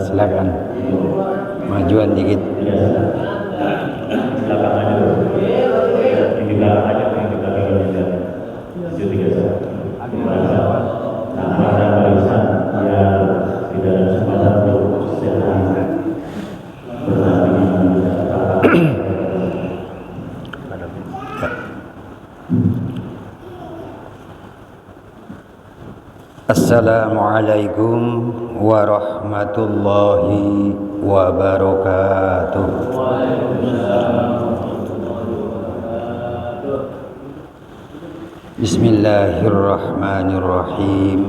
Silakan. Majuan dikit. Belakang aja. Yang di belakang aja, yang di belakang aja. Itu 31. Nah, pada barisan yang tidak ada kesempatan untuk istirahat bertanding Assalamualaikum warahmatullahi wabarakatuh. Bismillahirrahmanirrahim.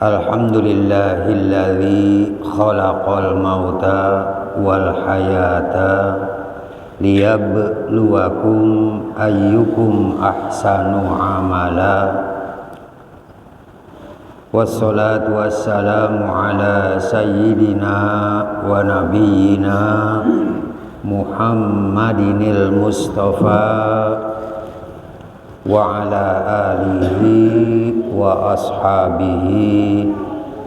Alhamdulillahilladzi khalaqal mauta wal hayata liyabluwakum ayyukum ahsanu amala. Wassalatu wassalamu ala sayyidina wa nabiyyina Muhammadinil Mustafa wa ala alihi wa ashabihi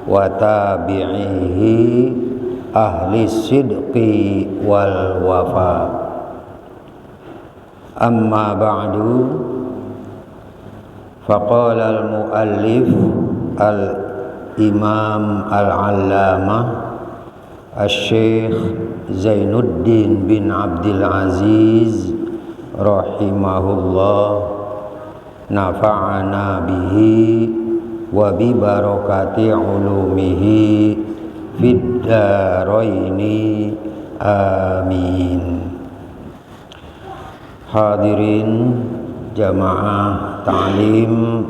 wa tabi'ihi ahli sidqi wal wafa. Amma ba'du, faqala al-muallif al-imam al-allamah al-syekh Zainuddin bin Abdul Aziz rahimahullah, nafa'ana bihi wa bi barakati ulumihi fid daraini amin. Hadirin jamaah ta'lim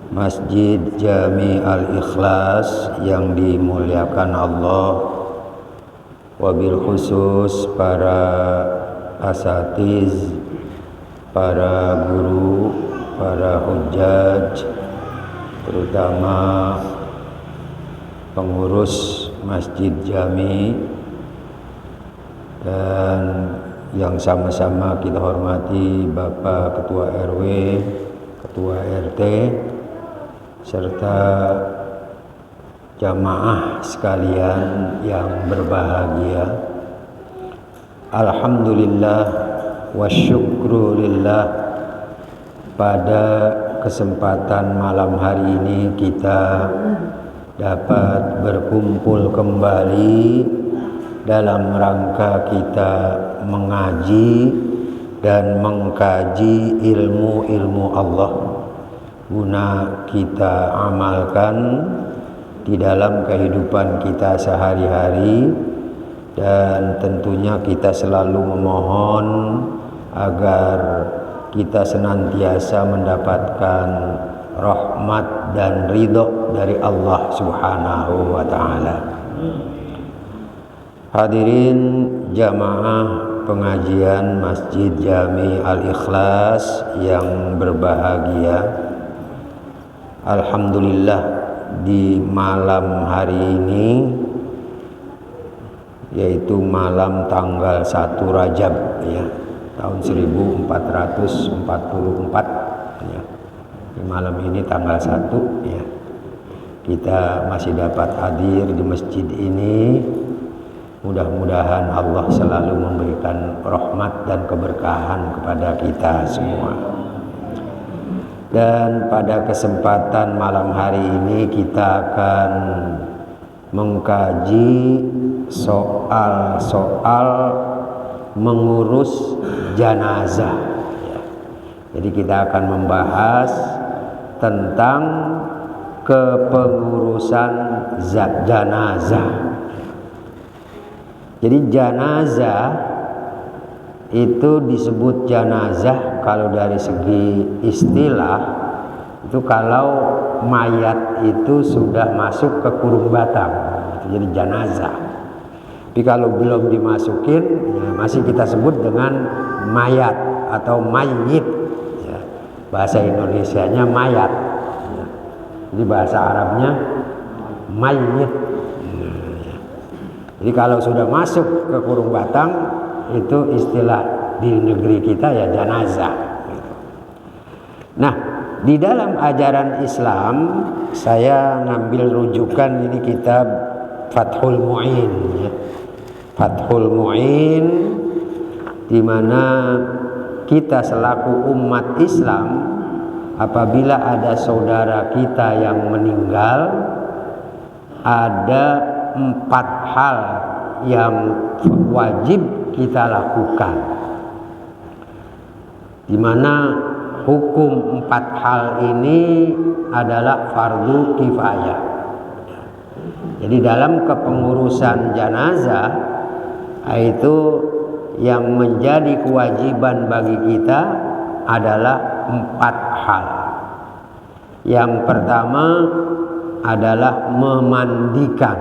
Masjid Jami Al-Ikhlas yang dimuliakan Allah, wabil khusus para asatiz, para guru, para hujjaj, terutama pengurus Masjid Jami, dan yang sama-sama kita hormati Bapak Ketua RW, Ketua RT, serta jamaah sekalian yang berbahagia. Alhamdulillah wa syukrulillah, pada kesempatan malam hari ini kita dapat berkumpul kembali dalam rangka kita mengaji dan mengkaji ilmu-ilmu Allah, guna kita amalkan di dalam kehidupan kita sehari-hari, dan tentunya kita selalu memohon agar kita senantiasa mendapatkan rahmat dan ridho dari Allah Subhanahu wa ta'ala. Hadirin jamaah pengajian Masjid Jami Al-Ikhlas yang berbahagia, alhamdulillah di malam hari ini, yaitu malam tanggal 1 Rajab ya, tahun 1444 ya. Di malam ini tanggal 1 ya, kita masih dapat hadir di masjid ini. Mudah-mudahan Allah selalu memberikan rahmat dan keberkahan kepada kita semua. Dan pada kesempatan malam hari ini kita akan mengkaji soal-soal mengurus janazah. Jadi kita akan membahas tentang kepengurusan janazah. Jadi janazah itu disebut janazah kalau dari segi istilah itu kalau mayat itu sudah masuk ke kurung batang, itu jadi janazah. Tapi kalau belum dimasukin ya masih kita sebut dengan mayat atau mayyit ya. Bahasa Indonesianya mayat ya. Jadi bahasa Arabnya mayyit. Jadi kalau sudah masuk ke kurung batang, itu istilah di negeri kita ya janazah. Nah, di dalam ajaran Islam saya ngambil rujukan ini kitab Fathul Mu'in ya. Fathul Mu'in, di mana kita selaku umat Islam apabila ada saudara kita yang meninggal, ada 4 hal yang wajib kita lakukan, di mana hukum 4 hal ini adalah fardu kifayah. Jadi dalam kepengurusan jenazah itu yang menjadi kewajiban bagi kita adalah 4 hal. Yang pertama adalah memandikan.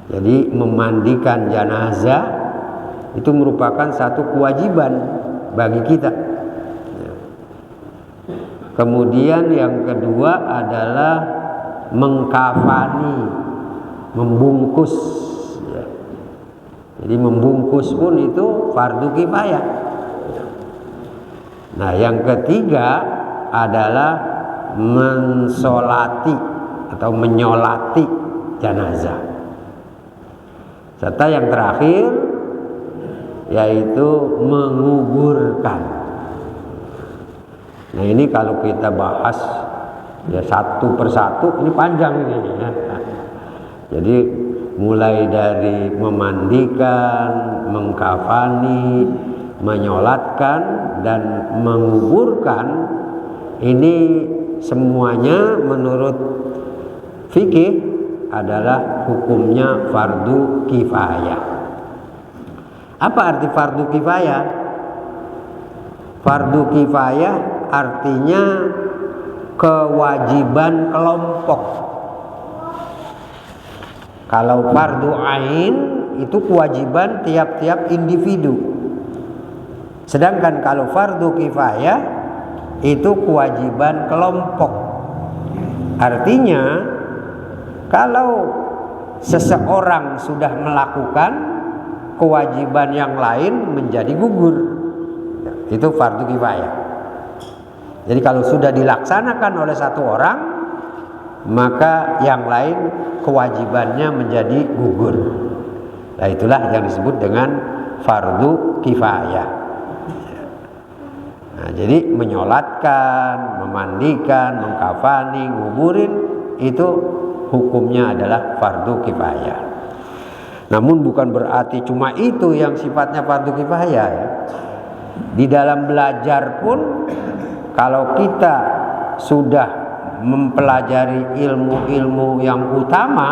Jadi memandikan jenazah itu merupakan satu kewajiban bagi kita. Kemudian yang kedua adalah mengkafani, membungkus. Jadi membungkus pun itu fardu kifayah. Nah, yang ketiga adalah mensolati atau menyolati jenazah. Serta yang terakhir yaitu menguburkan. Nah, ini kalau kita bahas ya satu persatu ini panjang ini ya. Jadi mulai dari memandikan, mengkafani, menyolatkan dan menguburkan, ini semuanya menurut fikih adalah hukumnya fardu kifayah. Apa arti fardu kifayah? Fardu kifayah artinya kewajiban kelompok. Kalau fardu ain itu kewajiban tiap-tiap individu. Sedangkan kalau fardu kifayah itu kewajiban kelompok. Artinya kalau seseorang sudah melakukan, kewajiban yang lain menjadi gugur. Itu fardu kifayah. Jadi kalau sudah dilaksanakan oleh satu orang, maka yang lain kewajibannya menjadi gugur. Nah, itulah yang disebut dengan fardu kifayah. Nah, jadi menyolatkan, memandikan, mengkafani, nguburin itu hukumnya adalah fardu kifayah. Namun bukan berarti cuma itu yang sifatnya fardu kifayah ya. Di dalam belajar pun kalau kita sudah mempelajari ilmu-ilmu yang utama,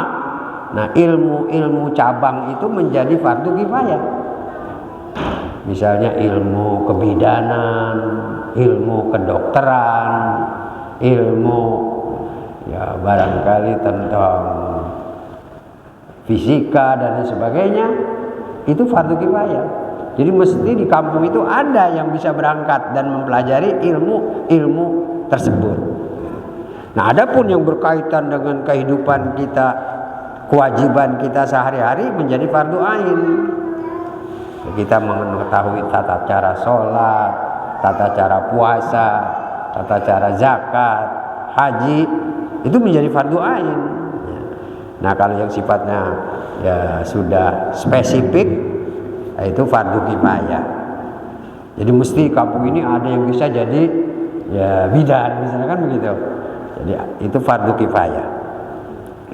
nah ilmu-ilmu cabang itu menjadi fardu kifayah. Misalnya ilmu kebidanan, ilmu kedokteran, ilmu ya barangkali tentang fisika dan lain sebagainya, itu fardu kifayah. Jadi mesti di kampung itu ada yang bisa berangkat dan mempelajari ilmu tersebut. Nah, adapun yang berkaitan dengan kehidupan kita, kewajiban kita sehari-hari menjadi fardu ain. Kita mengetahui tata cara sholat, tata cara puasa, tata cara zakat, haji, itu menjadi fardu ain. Nah, kalau yang sifatnya ya sudah spesifik, itu fardu kifayah. Jadi mesti kampung ini ada yang bisa jadi ya bidan, misalnya kan begitu. Jadi itu fardu kifayah.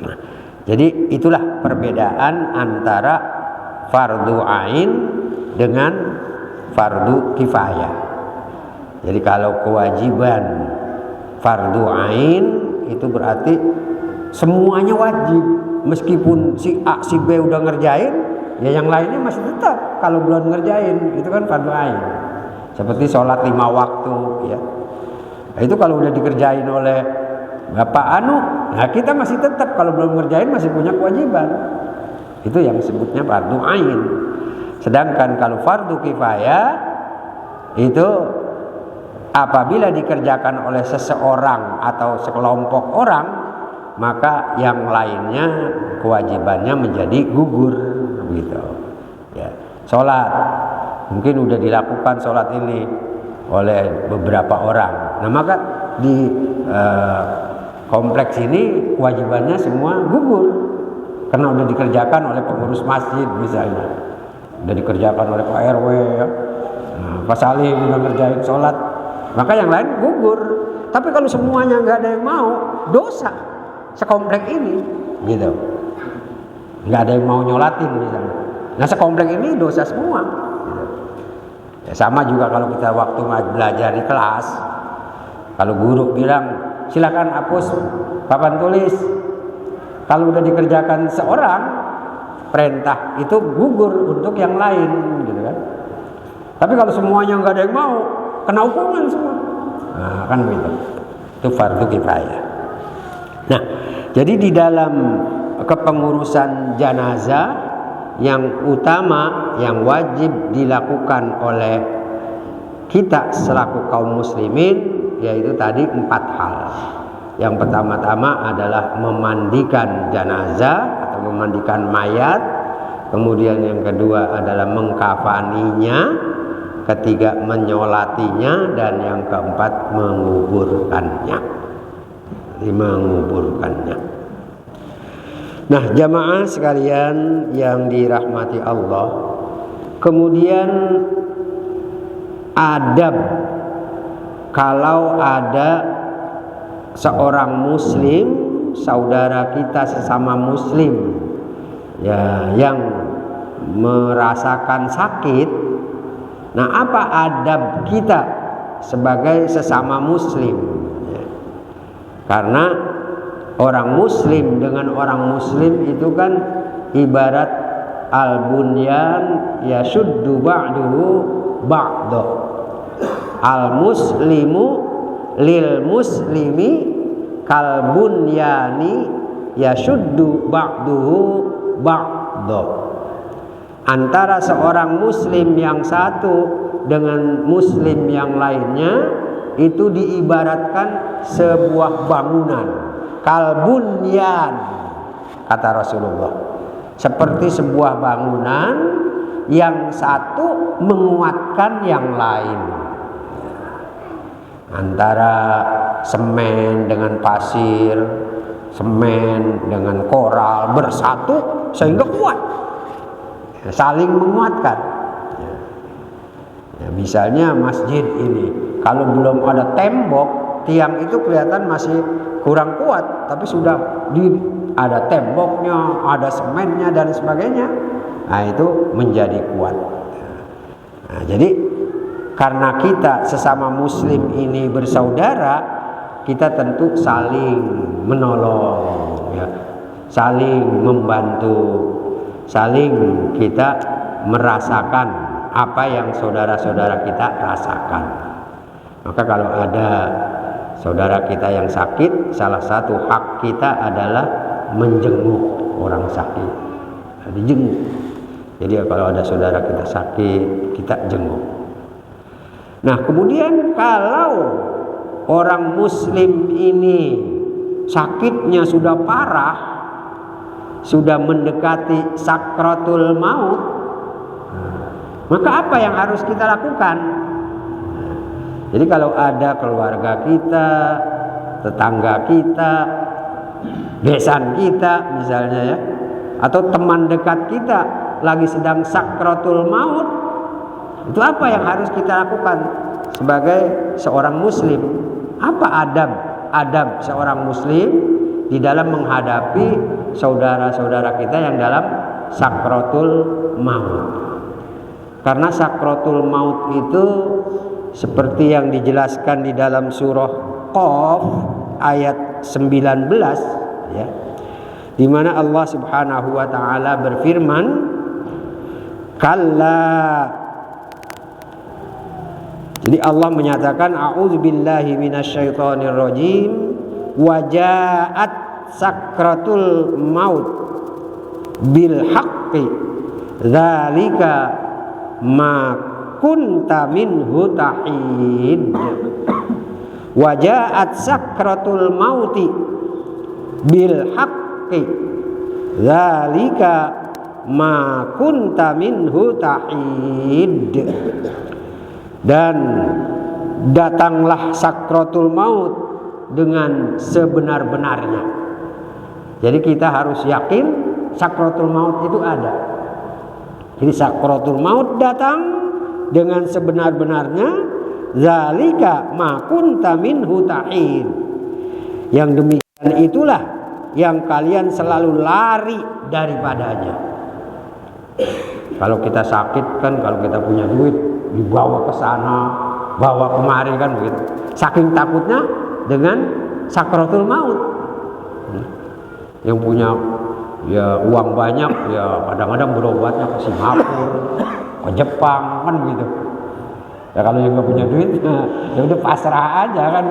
Nah, jadi itulah perbedaan antara fardu ain dengan fardu kifayah. Jadi kalau kewajiban fardu ain itu berarti semuanya wajib, meskipun si A si B udah ngerjain, ya yang lainnya masih tetap kalau belum ngerjain, itu kan fardu ain. Seperti sholat 5 waktu ya. Nah, itu kalau udah dikerjain oleh Bapak Anu, nah kita masih tetap kalau belum ngerjain masih punya kewajiban. Itu yang disebutnya fardu ain. Sedangkan kalau fardu kifayah itu apabila dikerjakan oleh seseorang atau sekelompok orang, maka yang lainnya kewajibannya menjadi gugur gitu. Ya, sholat mungkin udah dilakukan sholat ini oleh beberapa orang. Nah maka di kompleks ini kewajibannya semua gugur karena udah dikerjakan oleh pengurus masjid misalnya, udah dikerjakan oleh Pak RW ya. Nah, Pak Salim udah ngerjain sholat, maka yang lain gugur. Tapi kalau semuanya nggak ada yang mau, dosa sekomplek ini, gitu. Nggak ada yang mau nyolatin misalnya. Nah sekomplek ini dosa semua. Gitu. Ya, sama juga kalau kita waktu belajar di kelas, kalau guru bilang silakan hapus papan tulis, kalau udah dikerjakan seorang perintah itu gugur untuk yang lain, gitu kan. Tapi kalau semuanya nggak ada yang mau, kena hukuman semua. Nah, kan begitu. Itu fardu kifayah. Nah, jadi di dalam kepengurusan jenazah yang utama yang wajib dilakukan oleh kita selaku kaum muslimin yaitu tadi 4 hal. Yang pertama-tama adalah memandikan jenazah atau memandikan mayat. Kemudian yang kedua adalah mengkafaninya. Ketiga menyolatinya, dan yang keempat menguburkannya. Nah, jamaah sekalian yang dirahmati Allah, kemudian adab kalau ada seorang muslim, saudara kita sesama muslim ya yang merasakan sakit. Nah, apa adab kita sebagai sesama muslim? Ya. Karena orang muslim dengan orang muslim itu kan ibarat al-bunyan yashuddu ba'duhu ba'da. Al-muslimu lil muslimi kal bunyani yashuddu ba'duhu ba'da. Antara seorang muslim yang satu dengan muslim yang lainnya itu diibaratkan sebuah bangunan, kalbunyan kata Rasulullah, seperti sebuah bangunan yang satu menguatkan yang lain. Antara semen dengan pasir, semen dengan koral bersatu sehingga kuat, saling menguatkan. Ya, misalnya masjid ini, kalau belum ada tembok, tiang itu kelihatan masih kurang kuat, tapi sudah ada temboknya, ada semennya dan sebagainya, nah itu menjadi kuat. Nah, jadi karena kita sesama muslim ini bersaudara, kita tentu saling menolong, ya, saling membantu, saling kita merasakan apa yang saudara-saudara kita rasakan. Maka kalau ada saudara kita yang sakit, salah satu hak kita adalah menjenguk orang sakit. Dijenguk. Jadi kalau ada saudara kita sakit, kita jenguk. Nah, kemudian kalau orang muslim ini sakitnya sudah parah, sudah mendekati sakratul maut, maka apa yang harus kita lakukan? Jadi kalau ada keluarga kita, tetangga kita, besan kita misalnya ya, atau teman dekat kita lagi sedang sakratul maut, itu apa yang harus kita lakukan sebagai seorang muslim? Apa adab seorang muslim di dalam menghadapi saudara-saudara kita yang dalam sakratul maut? Karena sakratul maut itu seperti yang dijelaskan di dalam surah Qaf ayat 19 ya, di mana Allah Subhanahu wa taala berfirman, kalla. Jadi Allah menyatakan a'udzubillahi minasyaitonir rajim, wa ja'at sakratul maut bil haqqi dzalika ma kunta minhu tahid. Wa ja'at sakratul mauti bil haqqi dzalika ma kunta minhu tahid. Dan datanglah sakratul maut dengan sebenar-benarnya. Jadi kita harus yakin sakratul maut itu ada. Jadi sakratul maut datang dengan sebenar-benarnya. Zalika ma kunta minhu tahid. Yang demikian itulah yang kalian selalu lari daripadanya. Kalau kita sakit kan, kalau kita punya duit dibawa ke sana, bawa kemari kan begitu. Saking takutnya dengan sakratul maut. Yang punya ya uang banyak ya kadang-kadang berobatnya ke Singapura, ke Jepang kan begitu. Ya kalau yang nggak punya duit ya udah pasrah aja kan.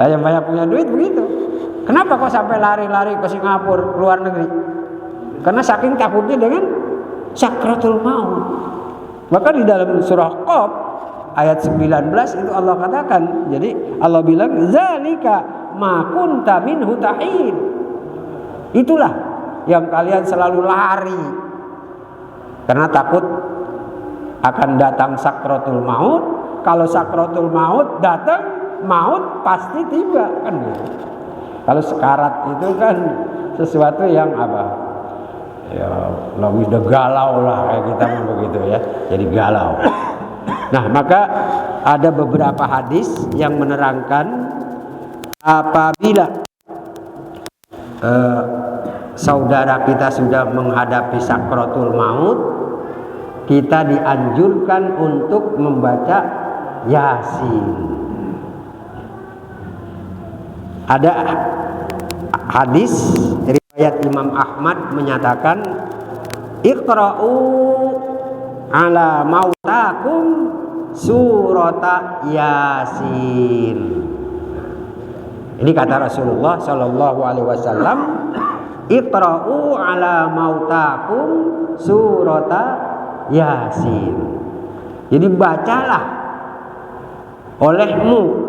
Yang banyak punya duit begitu. Kenapa kok sampai lari-lari ke Singapura, ke luar negeri? Karena saking takutnya dengan sakratul maut. Maka di dalam surah Qaf ayat 19 itu Allah katakan, jadi Allah bilang zalika ma kunta minhu tahid. Itulah yang kalian selalu lari karena takut akan datang sakratul maut. Kalau sakratul maut datang, maut pasti tiba kan gitu. Kalau sekarat itu kan sesuatu yang apa? Ya lebih galau lah kayak kita begitu ya. Jadi galau. Nah, maka ada beberapa hadis yang menerangkan apabila saudara kita sudah menghadapi sakratul maut, kita dianjurkan untuk membaca Yasin. Ada hadis riwayat Imam Ahmad menyatakan, Iqra'u ala mautakum surata Yasin. Ini kata Rasulullah Shallallahu Alaihi Wasallam, Iqra'u ala mautakum surata Yasin. Jadi bacalah olehmu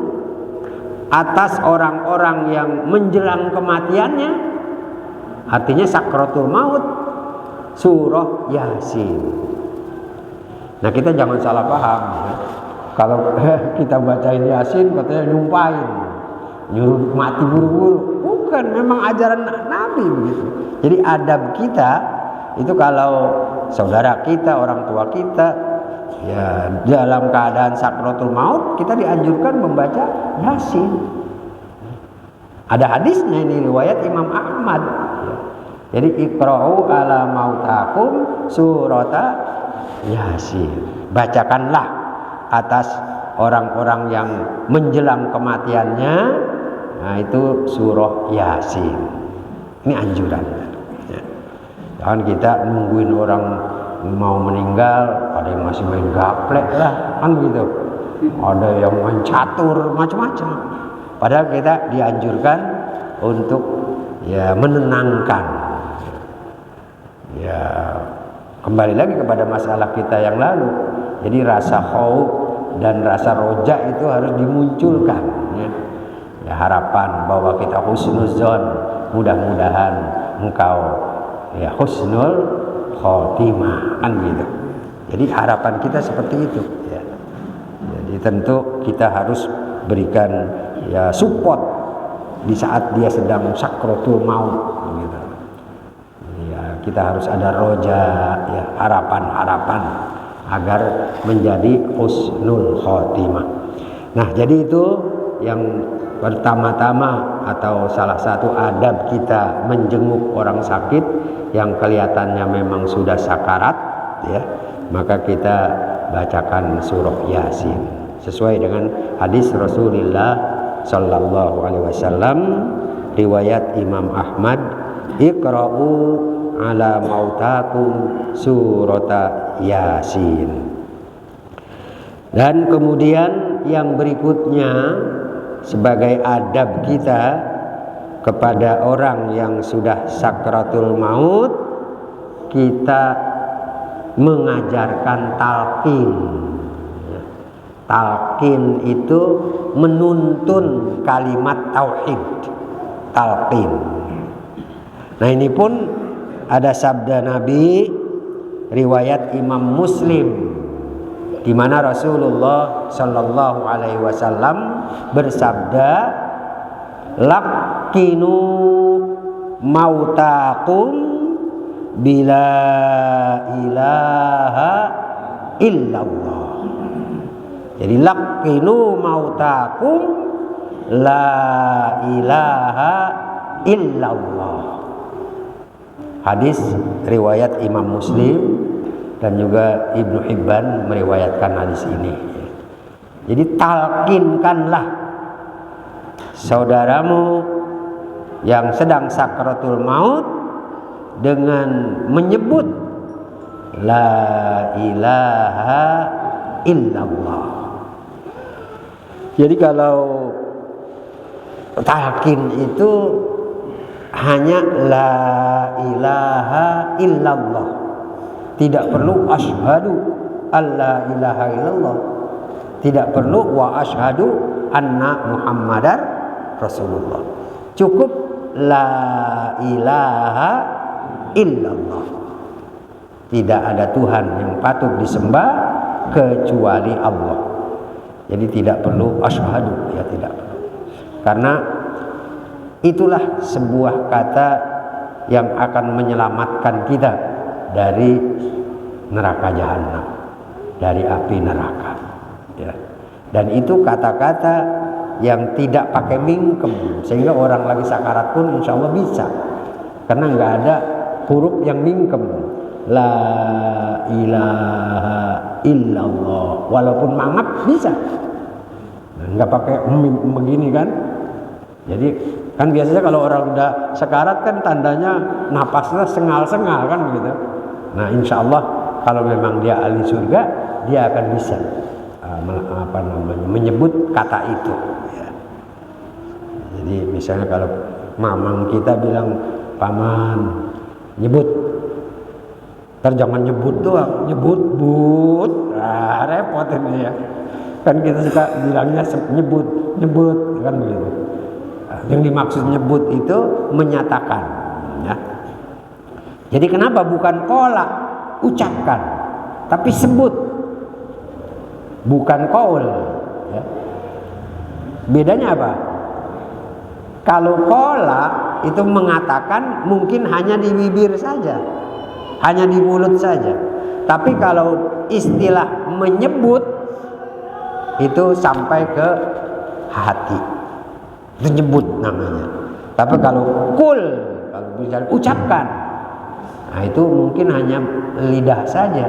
atas orang-orang yang menjelang kematiannya, artinya sakratul maut, surah Yasin. Nah, kita jangan salah paham ya. Kalau kita bacain Yasin katanya nyumpahin, nyuruh mati buru-buru. Bukan, memang ajaran Nabi begitu. Jadi adab kita itu kalau saudara kita, orang tua kita ya dalam keadaan sakratul maut, kita dianjurkan membaca Yasin. Ada hadisnya, ini riwayat Imam Ahmad. Jadi iqra'u ala mautakum surata Yasin. Bacakanlah atas orang-orang yang menjelang kematiannya, nah itu surah Yasin. Ini anjuran. Jangan kita nungguin orang mau meninggal, ada yang masih main gaplek lah, kan begitu. Ada yang main catur, macam-macam. Padahal kita dianjurkan untuk ya menenangkan. Ya kembali lagi kepada masalah kita yang lalu. Jadi rasa khauf dan rasa roja itu harus dimunculkan. Ya, harapan bahwa kita husnuzon, mudah-mudahan engkau ya husnul khotimah kan gitu. Jadi harapan kita seperti itu ya. Jadi tentu kita harus berikan ya support di saat dia sedang sakratul maut gitu. Ya, kita harus ada roja ya, harapan-harapan agar menjadi husnul khotimah. Nah, jadi itu yang pertama-tama atau salah satu adab kita menjenguk orang sakit yang kelihatannya memang sudah sakarat ya, maka kita bacakan surah Yasin sesuai dengan hadis Rasulullah sallallahu alaihi wasallam riwayat Imam Ahmad, Iqra'u ala mautakum surata Yasin. Dan kemudian yang berikutnya sebagai adab kita kepada orang yang sudah sakratul maut, kita mengajarkan talqin. Talqin itu menuntun kalimat tauhid. Talqin. Nah, ini pun ada sabda Nabi riwayat Imam Muslim di mana Rasulullah Shallallahu Alaihi Wasallam bersabda, "Laqinu mautakum bila ilaha illallah." Jadi laqinu mautakum la ilaha illallah. Hadis riwayat Imam Muslim dan juga Ibnu Hibban meriwayatkan hadis ini. Jadi talkinkanlah saudaramu yang sedang sakratul maut dengan menyebut la ilaha illallah. Jadi kalau talqin itu hanya la ilaha illallah, tidak perlu asyhadu alla ilaha illallah, tidak perlu wa asyhadu anna muhammadar rasulullah. Cukup la ilaha illallah. Tidak ada Tuhan yang patut disembah kecuali Allah. Jadi tidak perlu asyhadu, ya tidak perlu. Karena itulah sebuah kata yang akan menyelamatkan kita dari neraka jahanam, dari api neraka. Ya. Dan itu kata-kata yang tidak pakai mingkem, sehingga orang lagi sakarat pun insya Allah bisa. Karena nggak ada huruf yang mingkem. La ilaha illallah, walaupun mangap bisa. Nggak pakai begini kan. Jadi kan biasanya kalau orang udah sekarat kan tandanya napasnya sengal-sengal kan begitu. Nah insya Allah kalau memang dia ahli surga, dia akan bisa menyebut kata itu. Ya. Jadi misalnya kalau mamang kita bilang, paman nyebut, jangan nyebut doang, nyebut but, nah, repot ini ya. Kan kita suka bilangnya nyebut kan begitu. Yang dimaksud nyebut itu menyatakan, ya. Jadi kenapa bukan kolak, ucapkan, tapi sebut, bukan qaul, ya. Bedanya apa? Kalau kolak itu mengatakan mungkin hanya di bibir saja, hanya di mulut saja. Tapi kalau istilah menyebut itu sampai ke hati, itu nyebut namanya. Tapi kalau kul, kalau bicara ucapkan, nah itu mungkin hanya lidah saja.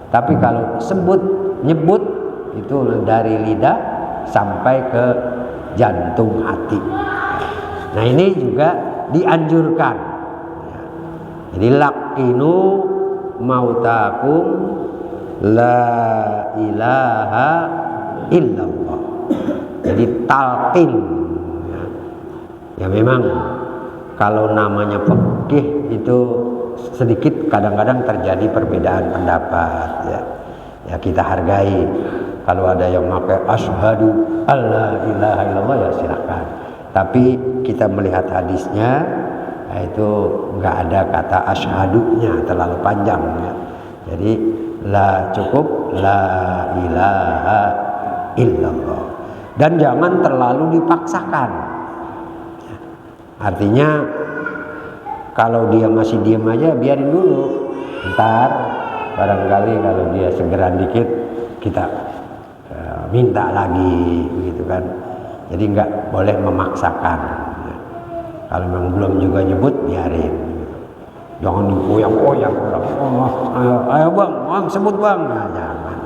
Tapi kalau sebut, nyebut, itu dari lidah sampai ke jantung hati. Nah ini juga dianjurkan. Jadi laqinu mautakum la ilaha illallah. Jadi talqin, ya memang kalau namanya fikih itu sedikit kadang-kadang terjadi perbedaan pendapat, ya. Ya kita hargai. Kalau ada yang pakai asyhadu alla ilaha illallah, ya silakan. Tapi kita melihat hadisnya, itu nggak ada kata asyhadunya, terlalu panjang, ya. Jadi cukup la ilaha illallah. Dan jangan terlalu dipaksakan. Artinya kalau dia masih diam aja, biarin dulu. Ntar barangkali kalau dia segeran dikit, kita minta lagi, begitu kan. Jadi nggak boleh memaksakan. Kalau memang belum juga nyebut, biarin. Jangan dikoyak-koyak orang. Ayo bang, sebut bang. Nah, jangan.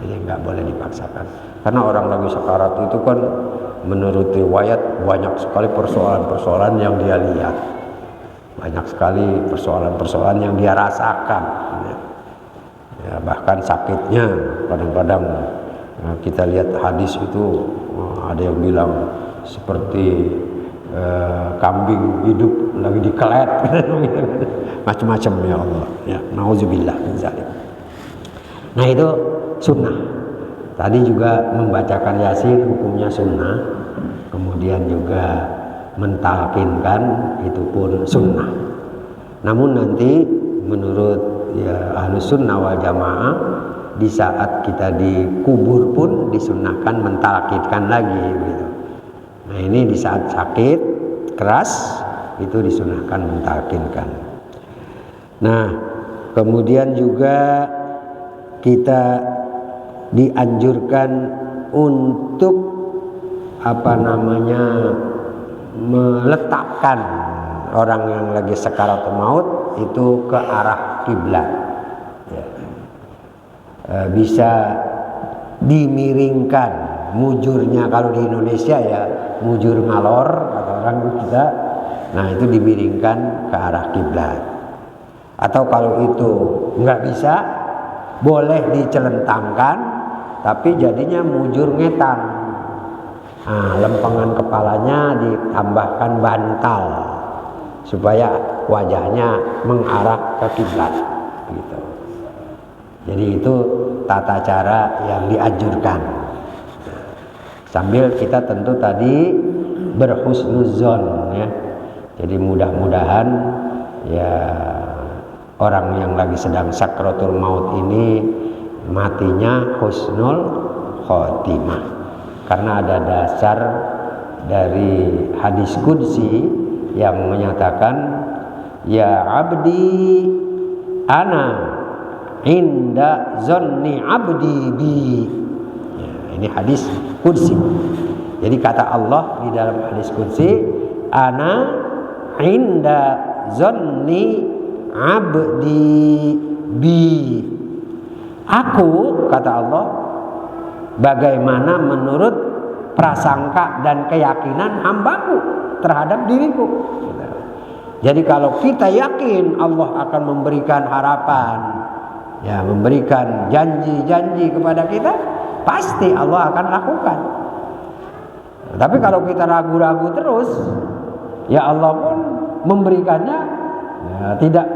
Jadi nggak boleh dipaksakan. Karena orang lagi sekarat itu kan menurut riwayat banyak sekali persoalan-persoalan yang dia lihat. Banyak sekali persoalan-persoalan yang dia rasakan. Ya, bahkan sakitnya kadang-kadang kita lihat hadis itu ada yang bilang seperti kambing hidup lagi dikelet, macam-macam, ya Allah. Ya, nauzubillah min zalik. Nah itu sunnah. Tadi juga membacakan Yasin hukumnya sunnah. Kemudian juga mentalkinkan itu pun sunnah. Namun nanti menurut ya Ahlus Sunnah wal Jamaah di saat kita dikubur pun disunahkan mentalkinkan lagi gitu. Nah ini di saat sakit keras itu disunahkan mentalkinkan. Nah kemudian juga kita dianjurkan untuk meletakkan orang yang lagi sakaratul maut itu ke arah kiblat. Ya. Bisa dimiringkan mujurnya, kalau di Indonesia ya mujur ngalor kata orang kita. Nah itu dimiringkan ke arah kiblat. Atau kalau itu nggak bisa, boleh dicelentangkan, tapi jadinya mujur ngetan. Nah, lempengan kepalanya ditambahkan bantal supaya wajahnya mengarah ke kiblat gitu. Jadi itu tata cara yang dianjurkan. Sambil kita tentu tadi berhusnuzon ya. Jadi mudah-mudahan ya orang yang lagi sedang sakratul maut ini matinya husnul khotimah. Karena ada dasar dari hadis qudsi yang menyatakan ya abdi ana inda zonni abdi bi. Ya, ini hadis qudsi. Jadi kata Allah di dalam hadis qudsi, ana inda zonni abdi bi. Aku, kata Allah, bagaimana menurut prasangka dan keyakinan hambaku terhadap diriku. Jadi kalau kita yakin Allah akan memberikan harapan, ya memberikan janji-janji kepada kita, pasti Allah akan lakukan. Tapi kalau kita ragu-ragu terus, ya Allah pun memberikannya ya, tidak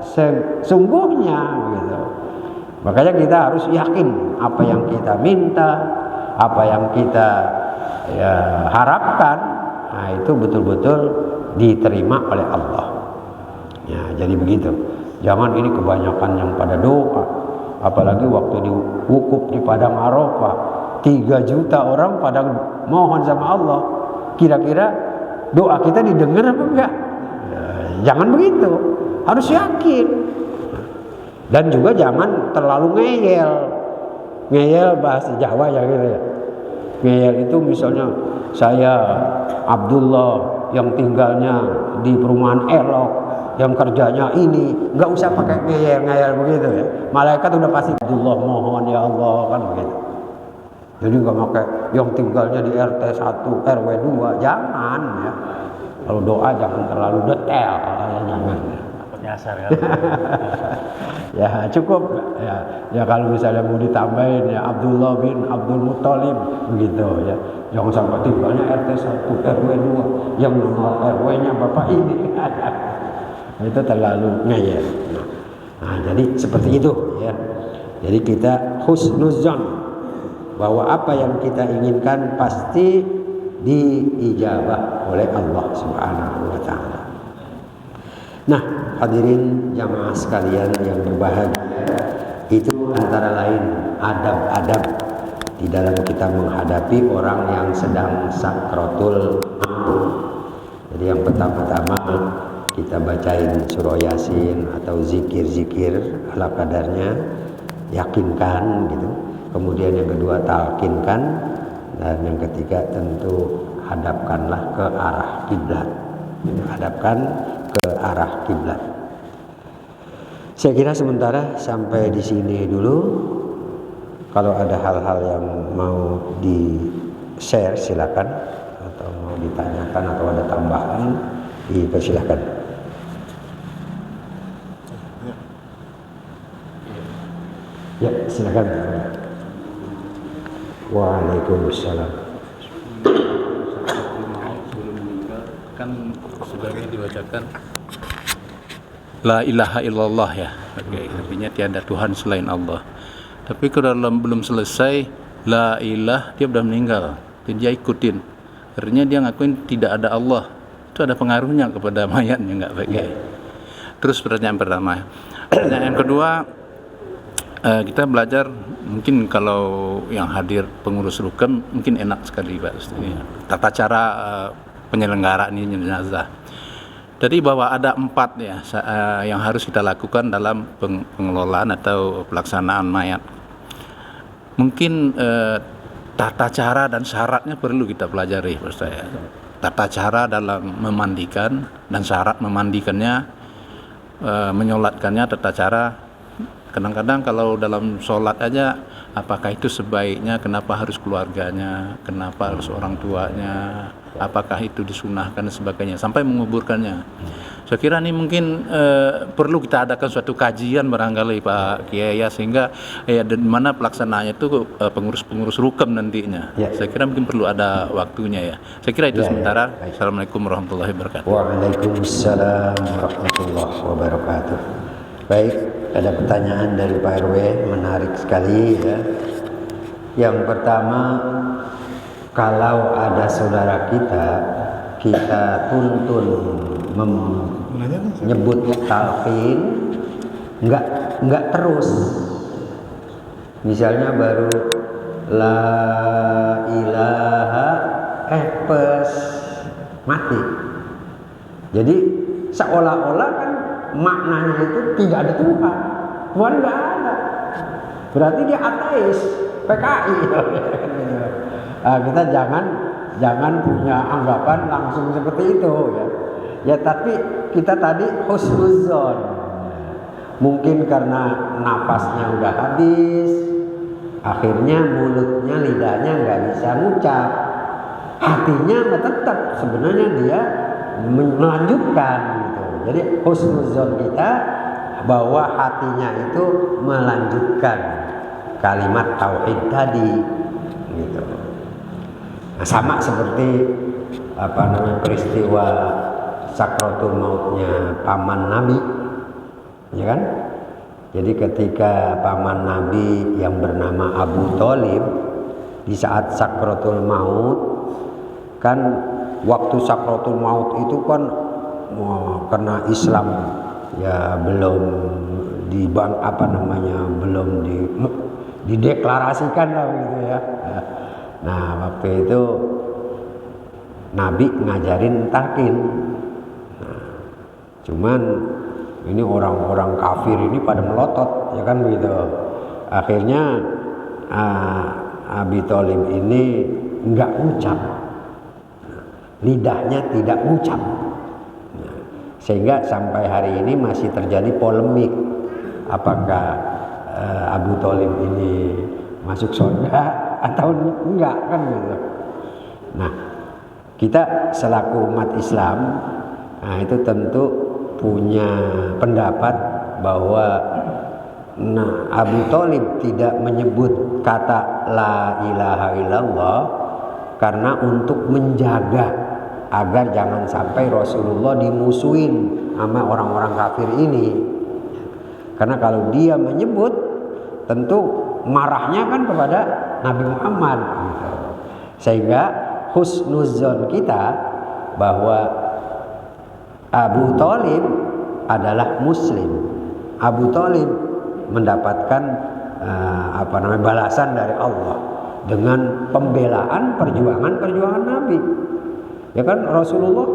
sesungguhnya gitu. Makanya kita harus yakin apa yang kita minta, apa yang kita ya, harapkan, nah itu betul-betul diterima oleh Allah. Ya, jadi begitu. Jangan ini kebanyakan yang pada doa, apalagi waktu di wukuf di padang Arafah, 3 juta orang pada mohon sama Allah. Kira-kira doa kita didengar apa enggak? Ya, jangan begitu. Harus yakin. Dan juga jangan terlalu ngeyel. Ngeyel bahasa Jawa ya gitu ya. Ngeyel itu misalnya saya Abdullah yang tinggalnya di perumahan elok, yang kerjanya ini, nggak usah pakai ngeyel-ngeyel begitu ya. Malaikat udah pasti Abdullah mohon ya Allah kan begitu. Jadi nggak pakai yang tinggalnya di RT 1 RW 2, jangan ya. Kalau doa jangan terlalu detail, jangan. Nyasar kan? Ya cukup ya kalau misalnya mau ditambahin ya Abdullah bin Abdul Muttalib begitu ya, jangan sampai tinggalnya RT 1 RW 2 yang nomor RW-nya bapak ini. Itu terlalu ngeyel. Nah jadi seperti itu ya. Jadi kita husnuzon bahwa apa yang kita inginkan pasti diijabah oleh Allah Subhanahu wa taala. Nah, hadirin jamaah sekalian yang berbahagia, itu antara lain adab-adab di dalam kita menghadapi orang yang sedang sakratul maut. Jadi yang pertama-tama kita bacain surah Yasin atau zikir-zikir ala kadarnya, yakinkan gitu. Kemudian yang kedua talkinkan, dan yang ketiga tentu hadapkanlah ke arah kiblat. Hadapkan ke arah kiblat. Saya kira sementara sampai di sini dulu. Kalau ada hal-hal yang mau di-share silakan, atau mau ditanyakan atau ada tambahan dipersilakan. Ya, silakan. Waalaikumsalam. Kan sebagai dibacakan la ilaha illallah ya. Oke, artinya tiada Tuhan selain Allah. Tapi kalau belum selesai la ilah, dia sudah meninggal. Jadi dia ikutin. Artinya dia ngakuin tidak ada Allah. Itu ada pengaruhnya kepada mayatnya, enggak baik. Terus pertanyaan pertama. Pertanyaan kedua, Kita belajar, mungkin kalau yang hadir pengurus rukun mungkin enak sekali Pak Ustaz, ya. Tata cara penyelenggaraan ini jenazah. Jadi bahwa ada 4 ya yang harus kita lakukan dalam pengelolaan atau pelaksanaan mayat. Mungkin tata cara dan syaratnya perlu kita pelajari Pak Ustaz, ya. Tata cara dalam memandikan dan syarat memandikannya, menyolatkannya, tata cara. Kadang-kadang kalau dalam sholat aja, apakah itu sebaiknya, kenapa harus keluarganya, kenapa harus orang tuanya, apakah itu disunahkan dan sebagainya, sampai menguburkannya. Saya kira ini mungkin perlu kita adakan suatu kajian barangkali Pak Kiai, ya, sehingga di mana pelaksanaannya itu pengurus-pengurus rukun nantinya. Ya. Saya kira mungkin perlu ada waktunya ya. Saya kira itu Ya, sementara. ya. Assalamualaikum warahmatullahi wabarakatuh. Waalaikumsalam warahmatullahi wabarakatuh. Baik, ada pertanyaan dari Pak RW, menarik sekali ya. Yang pertama, kalau ada saudara kita tuntun menyebut talqin, enggak terus. Misalnya baru la ilaha pes mati. Jadi seolah-olah kan maknanya itu tidak ada Tuhan. Tuhan nggak ada. Berarti dia ateis, PKI. Kita jangan punya anggapan langsung seperti itu ya. Ya tapi kita tadi husnuzon. Mungkin karena napasnya udah habis, akhirnya mulutnya, lidahnya nggak bisa ngucap, hatinya tetap sebenarnya dia melanjutkan gitu. Jadi husnuzon kita bahwa hatinya itu melanjutkan kalimat tauhid tadi gitu. Nah, sama seperti peristiwa sakratul mautnya paman Nabi, ya kan? Jadi ketika paman Nabi yang bernama Abu Thalib di saat sakratul maut, kan waktu sakratul maut itu kan karena Islam ya belum belum dideklarasikan lah gitu ya. Nah waktu itu Nabi ngajarin talqin. Nah, cuman ini orang-orang kafir ini pada melotot ya kan begitu. Akhirnya Abi Thalib ini enggak ucap, lidahnya tidak ucap. Sehingga sampai hari ini masih terjadi polemik apakah Abu Thalib ini masuk surga atau enggak kan gitu. Nah, kita selaku umat Islam itu tentu punya pendapat bahwa Abu Thalib tidak menyebut kata la ilaha illallah karena untuk menjaga agar jangan sampai Rasulullah dimusuhin sama orang-orang kafir ini. Karena kalau dia menyebut, tentu marahnya kan kepada Nabi Muhammad. Sehingga husnuzon kita bahwa Abu Thalib adalah Muslim. Abu Thalib mendapatkan balasan dari Allah dengan pembelaan perjuangan Nabi. Ya kan Rasulullah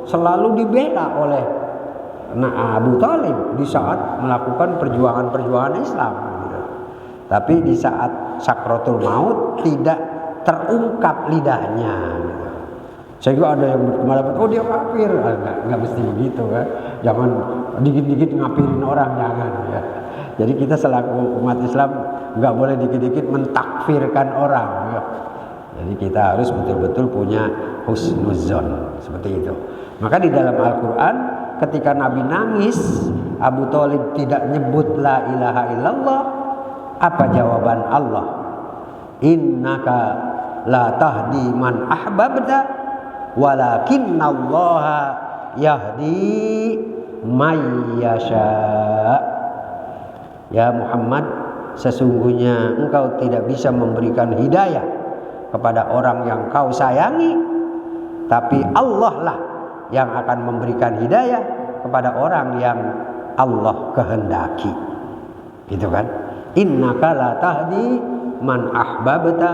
selalu dibela oleh Abu Thalib di saat melakukan perjuangan Islam gitu. Tapi di saat sakratul maut tidak terungkap lidahnya gitu. Sehingga ada yang berpendapat dia kafir. Enggak mesti begitu kan. Jangan dikit-dikit ngapirin orang, jangan ya. Jadi kita selaku umat Islam enggak boleh dikit-dikit mentakfirkan orang ya. Jadi kita harus betul-betul punya husnuzon seperti itu. Maka di dalam Al-Quran ketika Nabi nangis, Abu Thalib tidak nyebut la ilaha illallah. Apa jawaban Allah? Innaka la tahdi man ahbabta walakinnallaha yahdi may yasha. Ya Muhammad, sesungguhnya engkau tidak bisa memberikan hidayah kepada orang yang kau sayangi, tapi Allah lah yang akan memberikan hidayah kepada orang yang Allah kehendaki. Gitu kan? Innaka la tahdi man ahbabta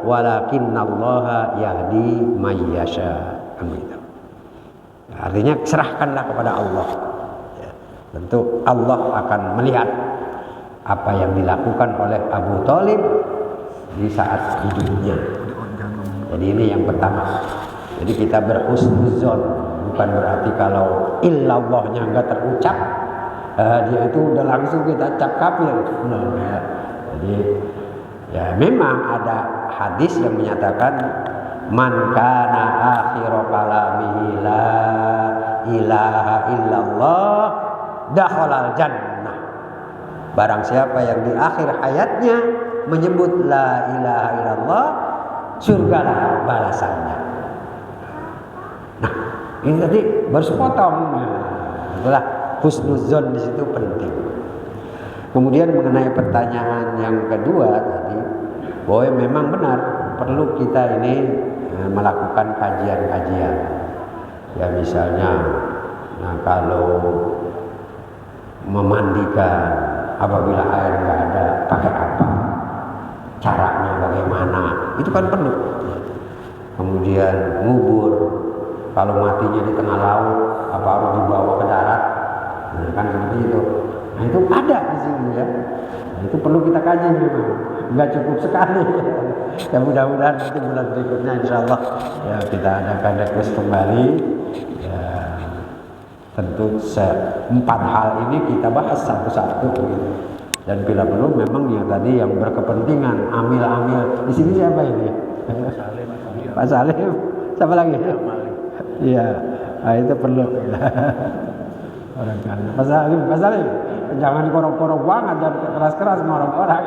walakinallaha yahdi may yasha. Kan begitu. Artinya serahkanlah kepada Allah. Ya, tentu Allah akan melihat apa yang dilakukan oleh Abu Thalib di saat hidupnya. Jadi ini yang pertama. Jadi kita berhusnuzon, bukan berarti kalau illallahnya enggak terucap, dia itu udah langsung kita cap kafir. Ya. Jadi ya memang ada hadis yang menyatakan man kana akhiru kalamihi la ilaha illallah dakhalal jannah. Barang siapa yang di akhir hayatnya menyebut la ilaha illallah, surgalah balasannya. Nah, ini tadi baru sepotong. Itulah husnuzon di situ penting. Kemudian mengenai pertanyaan yang kedua tadi, bahwa memang benar perlu kita ini melakukan kajian-kajian. Ya misalnya, nah kalau memandikan apabila air nggak ada, pakai apa? Caranya bagaimana? Itu kan perlu. Kemudian ngubur, kalau matinya di tengah laut, apa harus dibawa ke darat? Nah, kan seperti itu. Nah itu ada di sini ya. Nah, itu perlu kita kaji memang. Nggak cukup sekali. Ya mudah-mudahan nanti bulan berikutnya insya Allah ya kita adakan request kembali. Ya, tentu 4 hal ini kita bahas satu-satu gitu. Dan bila perlu memang yang tadi yang berkepentingan amil-amil di sini siapa ini? Pak Salim. Siapa lagi? Iya, nah, itu perlu. Orang kan. Pak Salim, jangan korok-korok banget dan keras-keras sama orang-orang.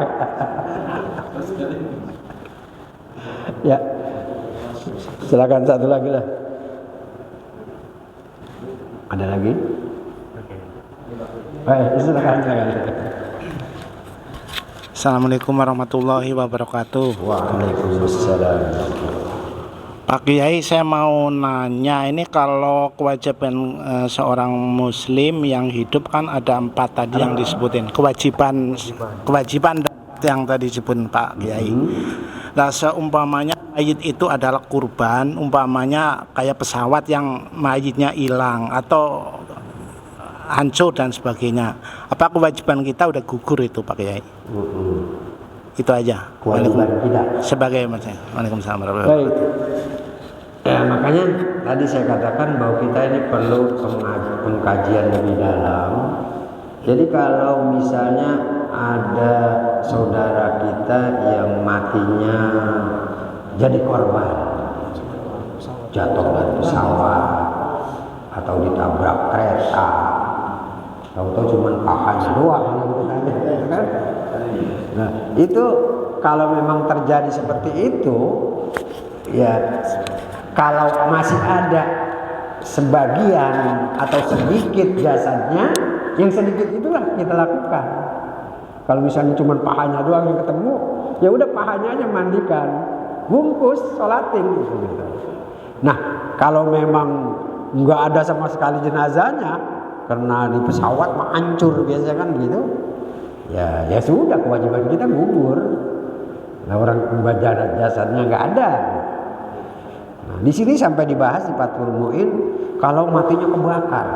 Ya, silakan satu lagi lah. Ada lagi? Silakan. Assalamualaikum warahmatullahi wabarakatuh. Waalaikumsalam. Pak Kiai, saya mau nanya, ini kalau kewajiban seorang muslim yang hidup kan ada 4 tadi yang disebutin, kewajiban yang tadi disebut Pak Kiai. Nah, seumpamanya mayit itu adalah kurban, umpamanya kayak pesawat yang mayitnya hilang atau hancur dan sebagainya, apa kewajiban kita udah gugur itu Pak Kiai? Itu aja. Kewajiban kita sebagai macam. Waalaikumsalam. Baik. Ya, makanya tadi saya katakan bahwa kita ini perlu pengkajian lebih dalam. Jadi kalau misalnya ada saudara kita yang matinya jadi korban, jatuh dari pesawat atau ditabrak kereta, tahu-tahu cuma pahanya doang, kan? Nah, itu kalau memang terjadi seperti itu, ya kalau masih ada sebagian atau sedikit jasadnya, yang sedikit itulah kita lakukan. Kalau misalnya cuma pahanya doang yang ketemu, ya udah pahanya aja mandikan, bungkus, sholatin gitu. Nah, kalau memang nggak ada sama sekali jenazahnya, karena di pesawat mah hancur biasanya kan begitu, ya sudah, kewajiban kita gugur. Nah, orang jasadnya nggak ada. Nah, di sini sampai dibahas di Fathul Mu'in, kalau matinya kebakar,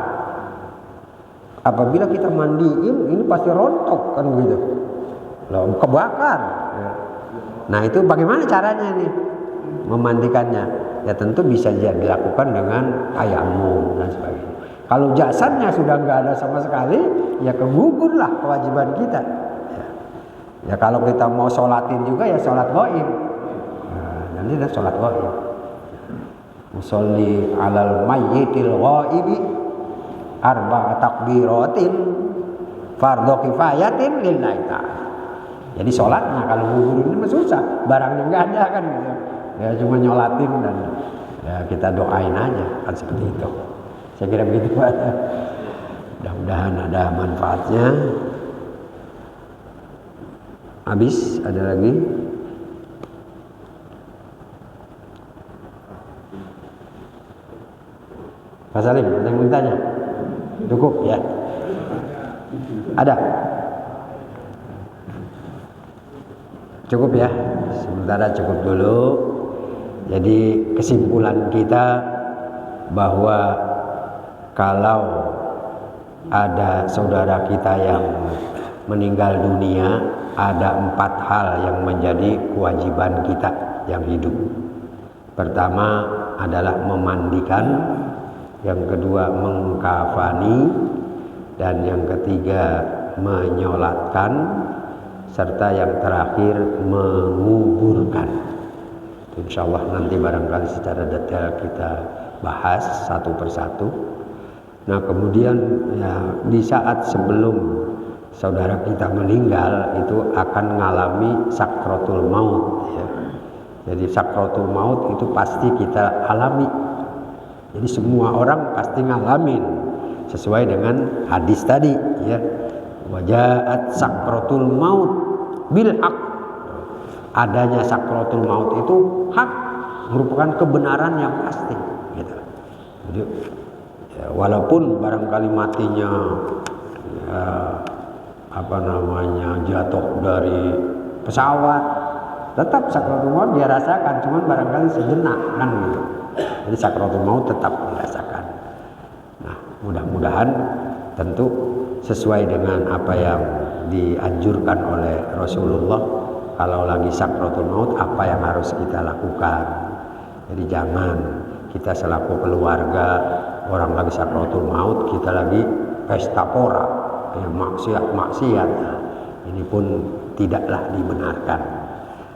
apabila kita mandiin ini pasti rontok kan begitu, loh, kebakar. Nah itu bagaimana caranya nih memandikannya? Ya tentu bisa dilakukan dengan tayamum dan sebagainya. Kalau jasadnya sudah nggak ada sama sekali, ya kegugurlah kewajiban kita. Ya kalau kita mau sholatin juga ya sholat ghaib. Nah, nanti ada sholat ghaib. Musolli alal mayyitil ghaibi arba'a takbiratin fardhu kifayatin lillahi ta'ala. Jadi sholatnya kalau gugur ini susah, barangnya nggak ada kan gitu. Ya cuma nyolatin dan ya kita doain aja kan seperti itu. Saya kira begitu Pak. Mudah-mudahan ada manfaatnya. Habis ada lagi? Pak Salim, ada yang mau tanya? Cukup ya? Ada? Cukup ya, sementara cukup dulu. Jadi kesimpulan kita bahwa kalau ada saudara kita yang meninggal dunia, ada 4 hal yang menjadi kewajiban kita yang hidup. Pertama adalah memandikan, yang kedua mengkafani, dan yang ketiga menyolatkan, serta yang terakhir menguburkan. Insya Allah nanti barangkali secara detail kita bahas satu persatu. Nah kemudian ya, di saat sebelum saudara kita meninggal itu akan mengalami sakratul maut ya. Jadi sakratul maut itu pasti kita alami. Jadi semua orang pasti ngalamin sesuai dengan hadis tadi ya. Wajaat sakratul maut bil haq. Adanya sakratul maut itu hak, merupakan kebenaran yang pasti gitu. Jadi ya, walaupun barangkali matinya ya, jatuh dari pesawat, tetap sakratul maut dia rasakan, cuman barangkali sejenak kan gitu. Jadi sakratul maut tetap dirasakan. Nah, mudah-mudahan tentu sesuai dengan apa yang dianjurkan oleh Rasulullah. Kalau lagi sakratul maut apa yang harus kita lakukan. Jadi jangan kita selaku keluarga orang lagi sakratul maut, kita lagi pesta pora, ya, maksiat. Ini pun tidaklah dibenarkan.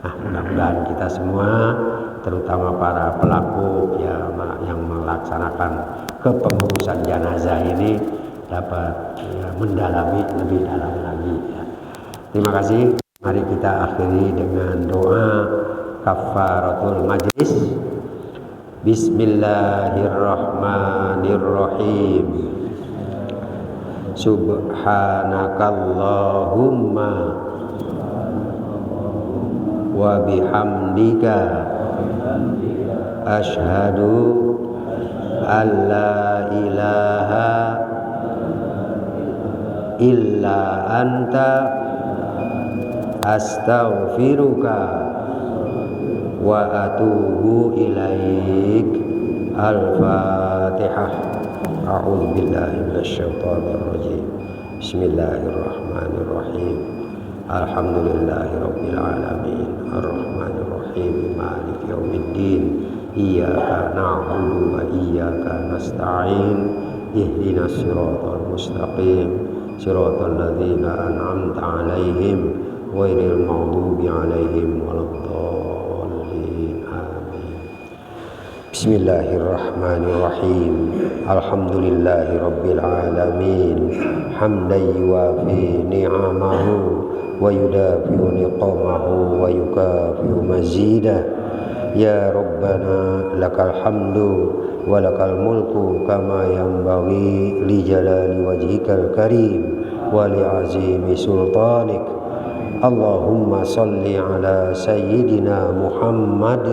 Nah, mudah-mudahan kita semua, terutama para pelaku ya, yang melaksanakan kepengurusan jenazah ini dapat ya, mendalami lebih dalam lagi. Ya. Terima kasih. Mari kita akhiri dengan doa kafaratul majlis. Bismillahirrahmanirrahim. Subhanakallahumma wa bihamdika asyhadu an la ilaha illa anta astaghfiruka wa atubu ilaik. Al-Fatihah. A'udzu billahi minasyaitonir rajim. Bismillahirrahmanirrahim. Alhamdulillahirabbil alamin. Arrahmanir rahim. Maliki yaumiddin. Iyyaka na'budu wa iyyaka nasta'in. Ihdinas siratal mustaqim. Siratal ladzina an'amta 'alaihim ghairil maghdubi 'alaihim waladdallin. Amin. Bismillahirrahmanirrahim. Alhamdulillahirabbil alamin. Hamdan yuwafi ni'amahu wa yudafi'u niqamahu wa yukafi'u mazidah. Ya Rabbana lakal hamdu wa lakal mulku kama yanbaghi li jalali wajhikal karim wa li azimi sultanik. Allahumma salli ala sayyidina Muhammad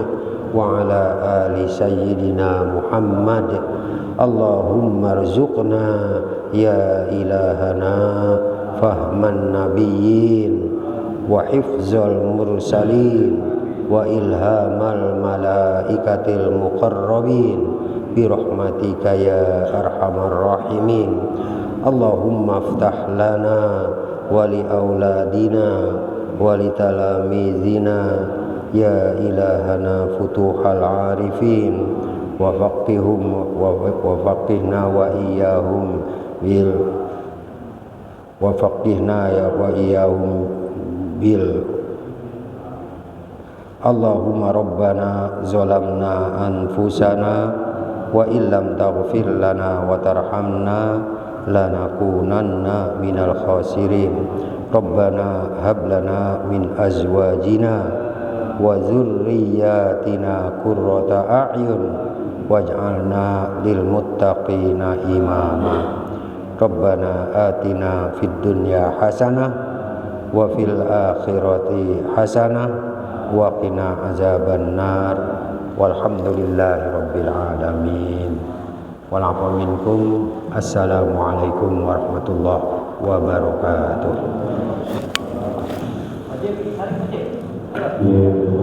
wa ala ali sayyidina Muhammad. Allahumma rzuqna ya ilahana fahman nabiyyin wa hifzal mursalin wa ilhamal malaikatil muqarrabin bi rahmatika ya arhamar rahimin. Allahumma aftah lana wa li auladina wa li talamizina ya ilahana futuhal arifin wa faqihna wa iyyahum bil wa faqihna ya wa iyyahum bil. Allahumma rabbana zalamna anfusana wa illam taghfir lana wa tarhamna lanakunanna minal khasirin. Rabbana hab lana min azwajina wa dzurriyyatina qurrata a'yun waj'alna lil muttaqina imama. Rabbana atina fid dunya hasanah wa fil akhirati hasanah wa qina azaban nar. Walhamdulillahi rabbil alamin. Wal 'afwa minkum. Assalamualaikum warahmatullahi wabarakatuh. beliau